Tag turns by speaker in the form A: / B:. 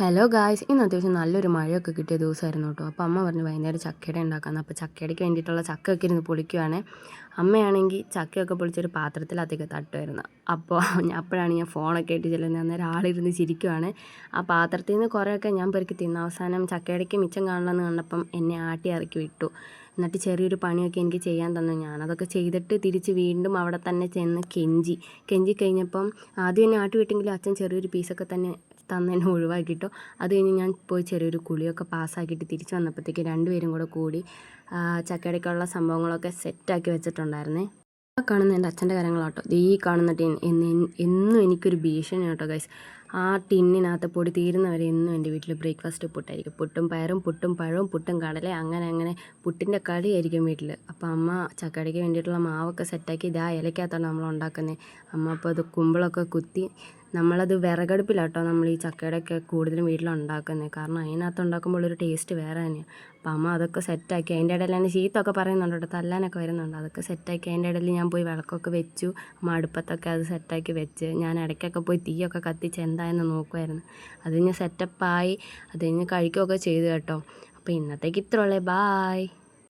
A: Hello guys, ഇന്ന് അത്യാവശ്യം നല്ലൊരു മഴയൊക്കെ കിട്ടിയ ദിവസമായിരുന്നു കേട്ടോ. അപ്പോൾ അമ്മ പറഞ്ഞു വൈകുന്നേരം ചക്കയുടെ ഉണ്ടാക്കാമെന്ന്. അപ്പോൾ ചക്കയടയ്ക്ക് വേണ്ടിയിട്ടുള്ള ചക്കയൊക്കെ ഇരുന്ന് പൊളിക്കുവാണ്. അമ്മയാണെങ്കിൽ ചക്കയൊക്കെ പൊളിച്ചൊരു പാത്രത്തിലകത്തേക്ക് തട്ടുമായിരുന്നു. അപ്പോൾ അപ്പോഴാണ് ഞാൻ ഫോണൊക്കെ ആയിട്ട് ചെല്ലുന്നത്. അന്നേരം ആളിരുന്ന് ചിരിക്കുവാണ്. ആ പാത്രത്തിൽ നിന്ന് കുറേയൊക്കെ ഞാൻ പെറുക്കി തിന്നു. അവസാനം ചക്കയടയ്ക്ക് മിച്ചം കാണണമെന്ന് കണ്ടപ്പം എന്നെ ആട്ടി ഇറക്കി വിട്ടു. എന്നിട്ട് ചെറിയൊരു പണിയൊക്കെ എനിക്ക് ചെയ്യാൻ തന്നു. ഞാനതൊക്കെ ചെയ്തിട്ട് തിരിച്ച് വീണ്ടും അവിടെ തന്നെ ചെന്ന് കെഞ്ചി കഴിഞ്ഞപ്പം ആദ്യം എന്നെ ആട്ടി വിട്ടെങ്കിലും അച്ഛൻ ചെറിയൊരു പീസൊക്കെ തന്നെ തന്നെന്നെ ഒഴിവാക്കിട്ടോ. അത് കഴിഞ്ഞ് ഞാൻ പോയി ചെറിയൊരു കുളിയൊക്കെ പാസ്സാക്കിയിട്ട് തിരിച്ച് വന്നപ്പോഴത്തേക്ക് രണ്ടുപേരും കൂടി ചക്കയടയ്ക്കുള്ള സംഭവങ്ങളൊക്കെ സെറ്റാക്കി വെച്ചിട്ടുണ്ടായിരുന്നേ. ആ കാണുന്ന എൻ്റെ അച്ഛൻ്റെ കാര്യങ്ങളാട്ടോ. ഈ കാണുന്ന ടിൻ എന്നും എനിക്കൊരു ഭീഷണി കേട്ടോ ഗൈസ്. ആ ടിന്നിനകത്ത് പൊടി തീരുന്നവരെ എന്നും എൻ്റെ വീട്ടിൽ ബ്രേക്ക്ഫാസ്റ്റ് പുട്ടായിരിക്കും. പുട്ടും പയറും, പുട്ടും പഴവും, പുട്ടും കടല, അങ്ങനെ പുട്ടിൻ്റെ കളിയായിരിക്കും വീട്ടിൽ. അപ്പോൾ അമ്മ ചക്കയടയ്ക്ക് വേണ്ടിയിട്ടുള്ള മാവൊക്കെ സെറ്റാക്കി ഇതാ ഇലക്കകത്താണ് നമ്മൾ ഉണ്ടാക്കുന്നത്. അമ്മ അപ്പോൾ അത് കുമ്പിളൊക്കെ കുത്തി നമ്മളത് വിറകടുപ്പിലാട്ടോ നമ്മൾ ഈ ചക്കയുടെയൊക്കെ കൂടുതലും വീട്ടിലുണ്ടാക്കുന്നത്. കാരണം അതിനകത്ത് ഉണ്ടാക്കുമ്പോൾ ഒരു ടേസ്റ്റ് വേറെ തന്നെയാണ്. അപ്പം അമ്മ അതൊക്കെ സെറ്റാക്കി അതിൻ്റെ ഇടയിൽ എന്നെ ചീത്തൊക്കെ പറയുന്നുണ്ട് കേട്ടോ, തല്ലാനൊക്കെ വരുന്നുണ്ട്. അതൊക്കെ സെറ്റാക്കി അതിൻ്റെ ഇടയിൽ ഞാൻ പോയി വിളക്കൊക്കെ വെച്ചു. അമ്മ അടുപ്പത്തൊക്കെ അത് സെറ്റാക്കി വെച്ച് ഞാൻ ഇടയ്ക്കൊക്കെ പോയി തീയൊക്കെ കത്തിച്ച് എന്തായെന്ന് നോക്കുമായിരുന്നു. അത് കഴിഞ്ഞ് സെറ്റപ്പായി, അത് കഴിഞ്ഞ് കഴിക്കുകയൊക്കെ ചെയ്തു കേട്ടോ. അപ്പോൾ ഇന്നത്തേക്ക് ഇത്രയുള്ളേ. ബായ്.